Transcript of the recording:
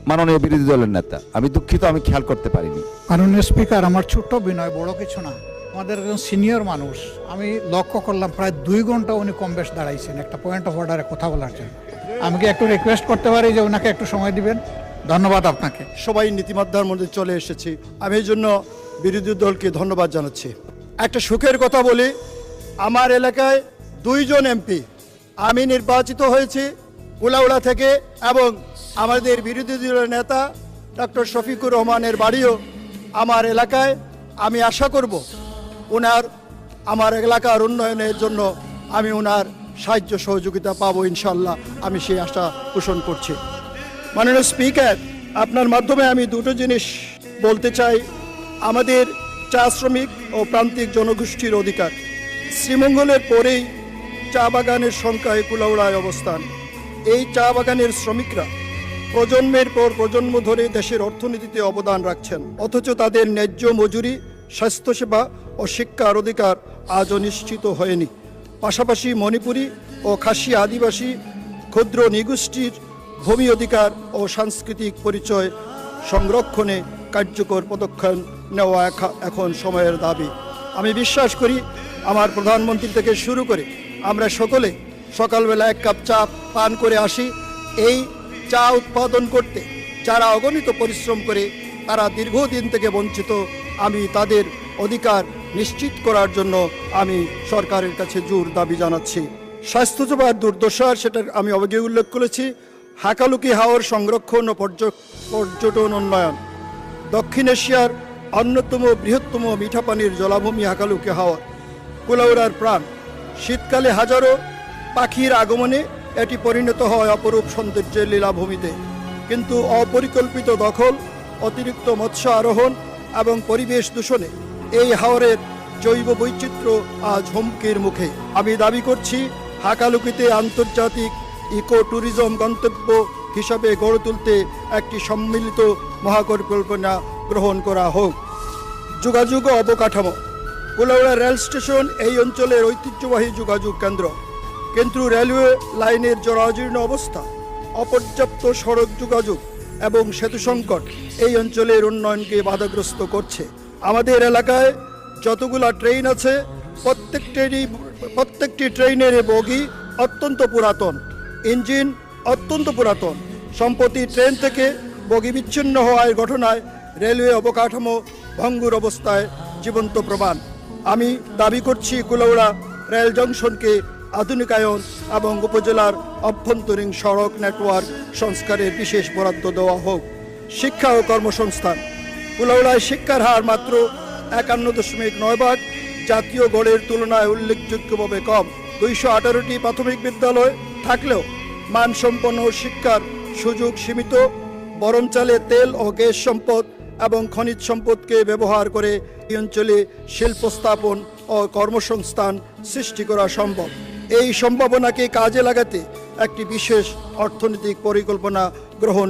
মাননীয় বিরোধী দলের নেতা। আমি দুঃখিত, আমি খেয়াল করতে পারিনি। মাননীয় স্পিকার, আমার ছোট্ট বিনয়, বড় কিছু না। আমাদের একজন সিনিয়র মানুষ, আমি লক্ষ্য করলাম প্রায় 2 ঘন্টা উনি কম বেশ দাঁড়াইছেন একটা পয়েন্ট অফ অর্ডারে কথা বলার জন্য। আমি কি একটু রিকোয়েস্ট করতে পারি যে ওনাকে একটু সময় দিবেন? ধন্যবাদ আপনাকে। সবাই নীতিমাত্রার মধ্যে চলে এসেছি, আমি এই জন্য বিরোধী দলকে ধন্যবাদ জানাচ্ছি। একটা সুখের কথা বলি, আমার এলাকায় 2 জন এমপি, আমি নির্বাচিত হয়েছি কুলাউড়া থেকে, এবং আমাদের বিরোধী দলের নেতা ডক্টর শফিকুর রহমানের বাড়িও আমার এলাকায়। আমি আশা করব ওনার আমার এলাকার উন্নয়নের জন্য আমি ওনার সাহায্য সহযোগিতা পাবো ইনশাল্লাহ, আমি সেই আশা পোষণ করছি। মাননীয় স্পিকার, আপনার মাধ্যমে আমি 2টো জিনিস বলতে চাই। আমাদের চা শ্রমিক ও প্রান্তিক জনগোষ্ঠীর অধিকার। শ্রীমঙ্গলের পরেই চা বাগানের সংখ্যায় কুলাউড়ায় অবস্থান। এই চা বাগানের শ্রমিকরা প্রজন্মের পর প্রজন্ম ধরে দেশের অর্থনীতিতে অবদান রাখছেন, অথচ তাদের ন্যায্য মজুরি, স্বাস্থ্যসেবা ও শিক্ষার অধিকার আজও নিশ্চিত হয়নি। পাশাপাশি মণিপুরী ও খাসি আদিবাসী ক্ষুদ্র নৃগোষ্ঠীর ভূমি অধিকার ও সাংস্কৃতিক পরিচয় সংরক্ষণে কার্যকর পদক্ষেপ নেওয়া এখন সময়ের দাবি। আমি বিশ্বাস করি আমার প্রধানমন্ত্রী থেকে শুরু করে আমরা সকলে সকালবেলা 1 কাপ চা পান করে আসি। এই চা উৎপাদন করতে যারা অগণিত পরিশ্রম করে তারা দীর্ঘদিন থেকে বঞ্চিত, আমি তাদের অধিকার নিশ্চিত করার জন্য আমি সরকারের কাছে জোর দাবি জানাচ্ছি। স্বাস্থ্যসেবার দুর্দশা, সেটা আমি আগে উল্লেখ করেছি। হাকালুকি হাওর সংরক্ষণ ও পর্যটন উন্নয়ন। দক্ষিণ এশিয়ার অন্যতম বৃহত্তম মিঠা পানির জলাভূমি হাকালুকি হাওর কুলাউড়ার প্রাণ। শীতকালে হাজারো পাখির আগমনে এটি পরিণত হয় অপরূপ সৌন্দর্যের লীলাভূমিতে, কিন্তু অপরিকল্পিত দখল, অতিরিক্ত মৎস্য আরোহণ এবং পরিবেশ দূষণে এই হাওরের জৈব বৈচিত্র্য আজ হুমকির মুখে। আমি দাবি করছি হাকালুকিতে আন্তর্জাতিক ইকো ট্যুরিজম গন্তব্য হিসাবে গড়ে তুলতে একটি সম্মিলিত মহাপরিকল্পনা গ্রহণ করা হোক। যোগাযোগ ও অবকাঠামো। কুলাউড়া রেল স্টেশন এই অঞ্চলের ঐতিহ্যবাহী যোগাযোগ কেন্দ্র, কিন্তু রেলওয়ে লাইনের জরাজীর্ণ অবস্থা, অপর্যাপ্ত সড়ক যোগাযোগ এবং সেতু সংকট এই অঞ্চলের উন্নয়নকে বাধাগ্রস্ত করছে। আমাদের এলাকায় যতগুলা ট্রেন আছে প্রত্যেকটি ট্রেনের বগি অত্যন্ত পুরাতন, ইঞ্জিন অত্যন্ত পুরাতন। সম্প্রতি ট্রেন থেকে বগি বিচ্ছিন্ন হওয়ার ঘটনায় রেলওয়ে অবকাঠামো ভঙ্গুর অবস্থায় জীবন্ত প্রমাণ। আমি দাবি করছি কুলাউড়া রেল জংশনকে আধুনিকায়ন এবং উপজেলার অভ্যন্তরীণ সড়ক নেটওয়ার্ক সংস্কারের বিশেষ বরাদ্দ দেওয়া হোক। শিক্ষা ও কর্মসংস্থান। কুলাউড়ায় শিক্ষার হার মাত্র 51.9 জাতীয় গড়ের তুলনায় উল্লেখযোগ্যভাবে কম। 218টি প্রাথমিক বিদ্যালয় থাকলেও মানসম্পন্ন শিক্ষার সুযোগ সীমিত। গরম চালে তেল ও গ্যাস সম্পদ এবং খনিজ সম্পদকে ব্যবহার করে এই অঞ্চলে শিল্প স্থাপন ও কর্মসংস্থান সৃষ্টি করা সম্ভব। এই সম্ভাবনাকে কাজে লাগাতে একটি বিশেষ অর্থনৈতিক পরিকল্পনা গ্রহণ